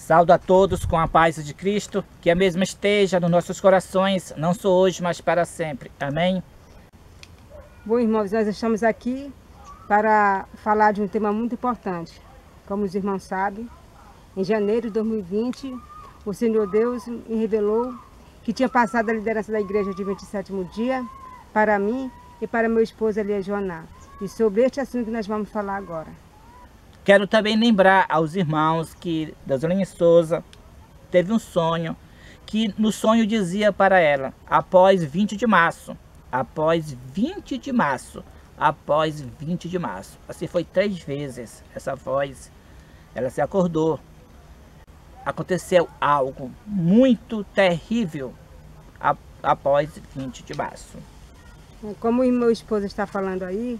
Saúdo a todos com a paz de Cristo, que a mesma esteja nos nossos corações, não só hoje, mas para sempre. Amém? Bom, irmãos, nós estamos aqui para falar de um tema muito importante. Como os irmãos sabem, em janeiro de 2020, o Senhor Deus me revelou que tinha passado a liderança da igreja de 27º dia para mim e para meu esposo Elias Joaná. E sobre este assunto que nós vamos falar agora. Quero também lembrar aos irmãos que Deuselaine Souza teve um sonho, que no sonho dizia para ela, após 20 de março, após 20 de março, após 20 de março. Assim foi 3 vezes essa voz, ela se acordou. Aconteceu algo muito terrível após 20 de março. Como o meu esposo está falando aí,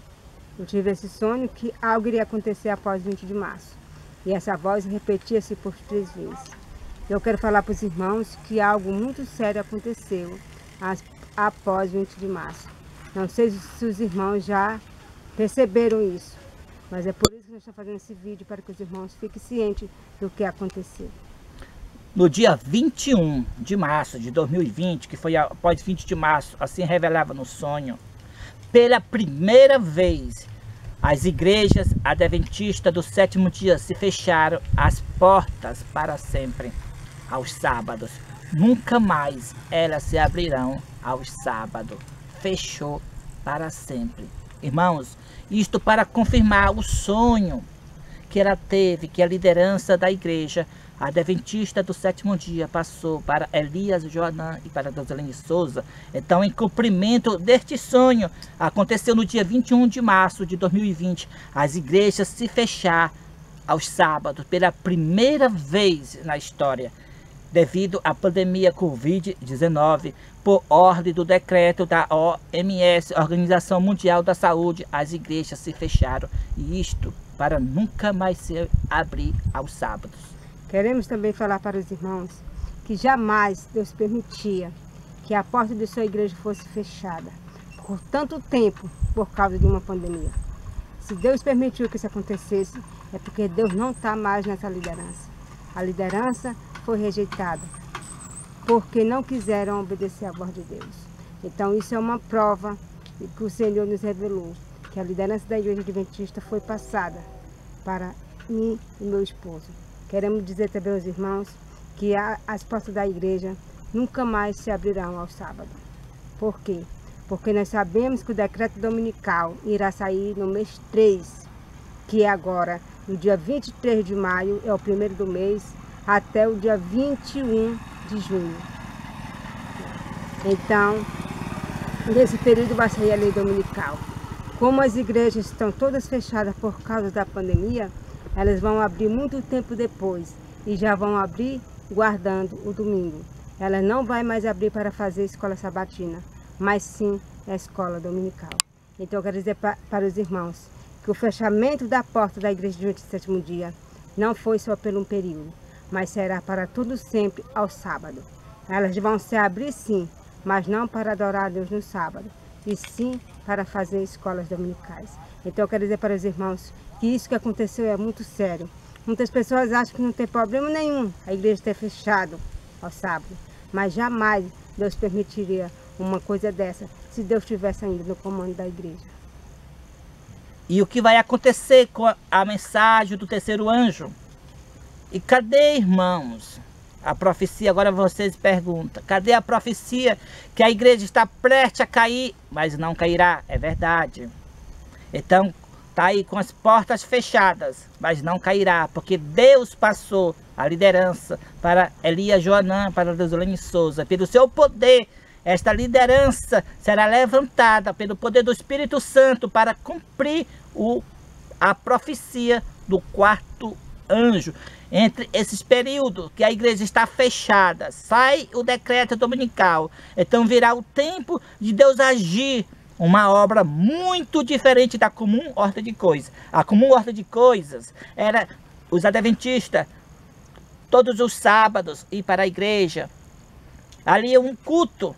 eu tive esse sonho que algo iria acontecer após 20 de março. E essa voz repetia-se por 3 vezes. Eu quero falar para os irmãos que algo muito sério aconteceu após 20 de março. Não sei se os irmãos já perceberam isso, mas é por isso que nós estamos fazendo esse vídeo, para que os irmãos fiquem cientes do que aconteceu. No dia 21 de março de 2020, que foi após 20 de março, assim revelava no sonho, pela primeira vez, as igrejas adventistas do 7º dia se fecharam as portas para sempre aos sábados. Nunca mais elas se abrirão aos sábados. Fechou para sempre. Irmãos, isto para confirmar o sonho que ela teve, que a liderança da igreja adventista do 7º dia passou para Elias Joaná e para Deuselaine Souza. Então, em cumprimento deste sonho, aconteceu no dia 21 de março de 2020, as igrejas se fechar aos sábados pela primeira vez na história, devido à pandemia Covid-19, por ordem do decreto da OMS, Organização Mundial da Saúde, as igrejas se fecharam, e isto para nunca mais se abrir aos sábados. Queremos também falar para os irmãos que jamais Deus permitia que a porta de sua igreja fosse fechada por tanto tempo por causa de uma pandemia. Se Deus permitiu que isso acontecesse, é porque Deus não está mais nessa liderança. A liderança foi rejeitada porque não quiseram obedecer à voz de Deus. Então isso é uma prova que o Senhor nos revelou, que a liderança da igreja adventista foi passada para mim e meu esposo. Queremos dizer também aos irmãos que as portas da igreja nunca mais se abrirão ao sábado. Por quê? Porque nós sabemos que o decreto dominical irá sair no mês 3, que é agora, no dia 23 de maio, é o primeiro do mês, até o dia 21 de junho. Então, nesse período vai sair a lei dominical. Como as igrejas estão todas fechadas por causa da pandemia, elas vão abrir muito tempo depois e já vão abrir guardando o domingo. Elas não vai mais abrir para fazer escola sabatina, mas sim a escola dominical. Então eu quero dizer para os irmãos que o fechamento da porta da igreja de 27º dia não foi só por um período, mas será para todo sempre ao sábado. Elas vão se abrir sim, mas não para adorar a Deus no sábado, e sim para fazer escolas dominicais. Então eu quero dizer para os irmãos que isso que aconteceu é muito sério. Muitas pessoas acham que não tem problema nenhum a igreja ter fechado ao sábado, mas jamais Deus permitiria uma coisa dessa se Deus estivesse ainda no comando da igreja. E o que vai acontecer com a mensagem do terceiro anjo? E cadê, irmãos, a profecia? Agora vocês perguntam, cadê a profecia que a igreja está prestes a cair, mas não cairá? É verdade. Então, está aí com as portas fechadas, mas não cairá, porque Deus passou a liderança para Elias Joaná, para Deuselaine Souza. Pelo seu poder, esta liderança será levantada pelo poder do Espírito Santo para cumprir a profecia do 4º anjo. Entre esses períodos que a igreja está fechada, sai o decreto dominical, então virá o tempo de Deus agir. Uma obra muito diferente da comum ordem de coisas. A comum ordem de coisas era os adventistas, todos os sábados, ir para a igreja. Ali é um culto.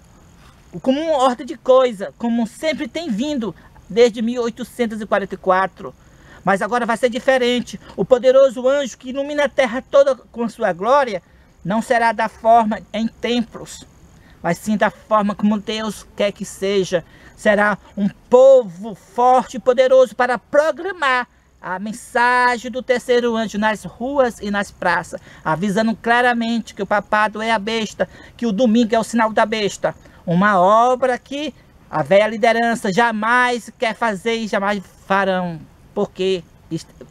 O comum ordem de coisas, como sempre tem vindo desde 1844. Mas agora vai ser diferente. O poderoso anjo que ilumina a terra toda com sua glória não será da forma em templos, mas sim da forma como Deus quer que seja. Será um povo forte e poderoso para proclamar a mensagem do terceiro anjo nas ruas e nas praças, avisando claramente que o papado é a besta, que o domingo é o sinal da besta. Uma obra que a velha liderança jamais quer fazer e jamais farão, porque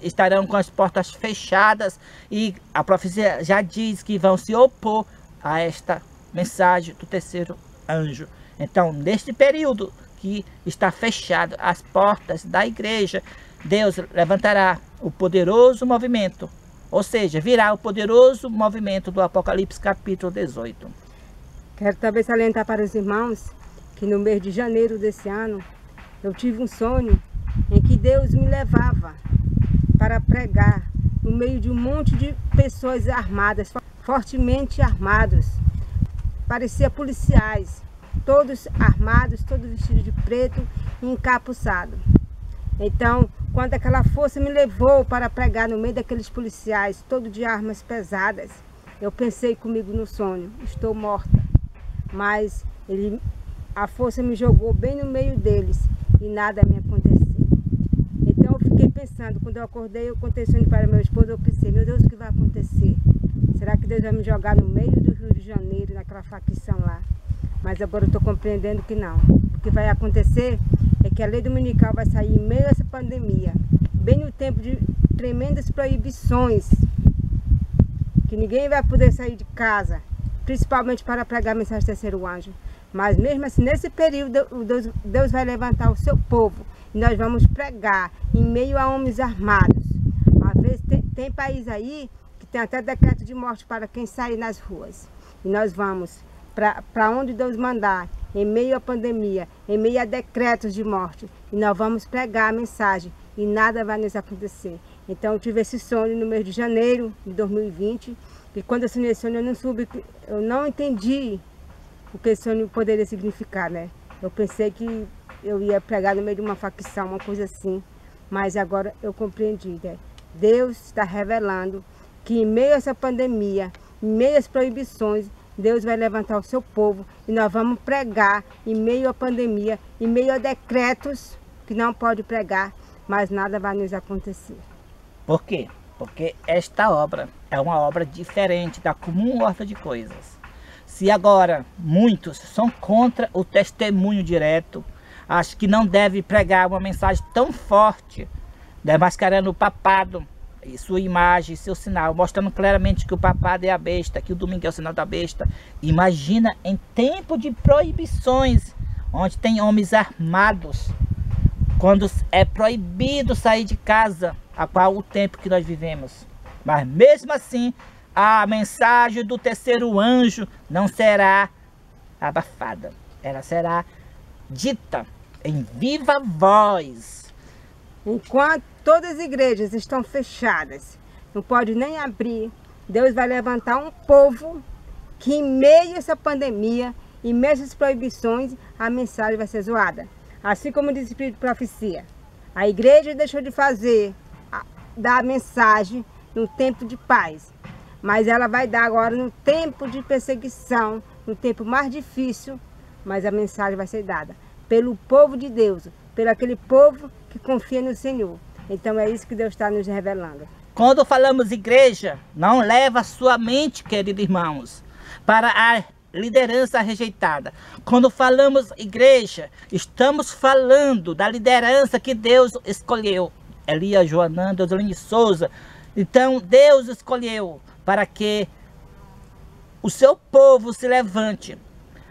estarão com as portas fechadas e a profecia já diz que vão se opor a esta mensagem do terceiro anjo. Então, neste período que está fechado as portas da igreja, Deus levantará o poderoso movimento, ou seja, virá o poderoso movimento do Apocalipse capítulo 18. Quero também salientar para os irmãos que no mês de janeiro desse ano, eu tive um sonho em que Deus me levava para pregar no meio de um monte de pessoas armadas, fortemente armados. Parecia policiais, todos armados, todos vestidos de preto e encapuçados. Então, quando aquela força me levou para pregar no meio daqueles policiais, todos de armas pesadas, eu pensei comigo no sonho, estou morta. Mas a força me jogou bem no meio deles e nada me aconteceu. Então eu fiquei pensando, quando eu acordei, eu contei o sonho para meu esposo, eu pensei, meu Deus, o que vai acontecer? Será que Deus vai me jogar no meio do Rio de Janeiro, naquela facção lá? Mas agora eu estou compreendendo que não. O que vai acontecer é que a lei dominical vai sair em meio a essa pandemia, bem no tempo de tremendas proibições, que ninguém vai poder sair de casa, principalmente para pregar a mensagem do terceiro anjo. Mas mesmo assim, nesse período, Deus vai levantar o seu povo e nós vamos pregar em meio a homens armados. Às vezes tem país aí que tem até decreto de morte para quem sair nas ruas. E nós vamos para onde Deus mandar, em meio à pandemia, em meio a decretos de morte. E nós vamos pregar a mensagem e nada vai nos acontecer. Então eu tive esse sonho no mês de janeiro de 2020. E quando eu sonhei esse sonho, eu não entendi o que esse sonho poderia significar, né? Eu pensei que eu ia pregar no meio de uma facção, uma coisa assim. Mas agora eu compreendi, né? Deus está revelando que em meio a essa pandemia, em meio às proibições, Deus vai levantar o seu povo e nós vamos pregar em meio à pandemia, em meio a decretos que não pode pregar, mas nada vai nos acontecer. Por quê? Porque esta obra é uma obra diferente da comum ordem de coisas. Se agora muitos são contra o testemunho direto, acho que não deve pregar uma mensagem tão forte, desmascarando o papado e sua imagem, seu sinal, mostrando claramente que o papado é a besta, que o domingo é o sinal da besta. Imagina em tempo de proibições, onde tem homens armados, quando é proibido sair de casa, a qual o tempo que nós vivemos. Mas mesmo assim, a mensagem do terceiro anjo não será abafada, ela será dita em viva voz. Enquanto todas as igrejas estão fechadas, não pode nem abrir, Deus vai levantar um povo que em meio a essa pandemia, em meio a essas proibições, a mensagem vai ser zoada. Assim como diz o Espírito de Profecia, a igreja deixou de dar a mensagem no tempo de paz, mas ela vai dar agora no tempo de perseguição, no tempo mais difícil, mas a mensagem vai ser dada pelo povo de Deus, pelo aquele povo que confia no Senhor. Então é isso que Deus está nos revelando. Quando falamos igreja, não leva sua mente, queridos irmãos, para a liderança rejeitada. Quando falamos igreja, estamos falando da liderança que Deus escolheu. Elias Joanã, Euslene Souza. Então Deus escolheu para que o seu povo se levante.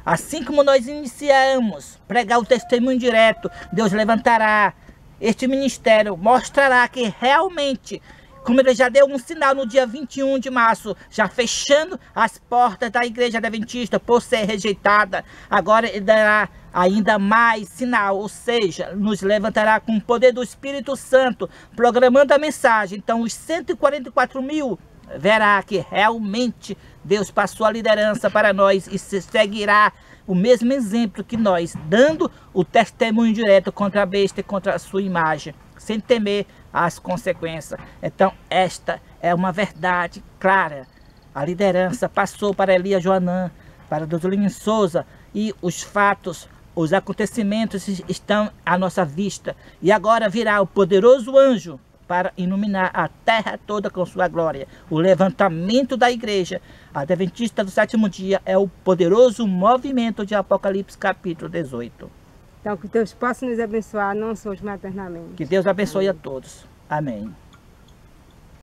Assim como nós iniciamos pregar o testemunho direto, Deus levantará este ministério, mostrará que realmente, como ele já deu um sinal no dia 21 de março, já fechando as portas da igreja adventista por ser rejeitada, agora ele dará ainda mais sinal, ou seja, nos levantará com o poder do Espírito Santo, programando a mensagem. Então os 144 mil verá que realmente Deus passou a liderança para nós e se seguirá o mesmo exemplo que nós, dando o testemunho direto contra a besta e contra a sua imagem. sem temer as consequências. Então, esta é uma verdade clara. A liderança passou para Elias Joanã, para Dousolino Souza, e os fatos, os acontecimentos estão à nossa vista. E agora virá o poderoso anjo para iluminar a terra toda com sua glória. O levantamento da igreja adventista do sétimo dia é o poderoso movimento de Apocalipse capítulo 18. Então que Deus possa nos abençoar, não só maternamente. Que Deus abençoe a todos. Amém.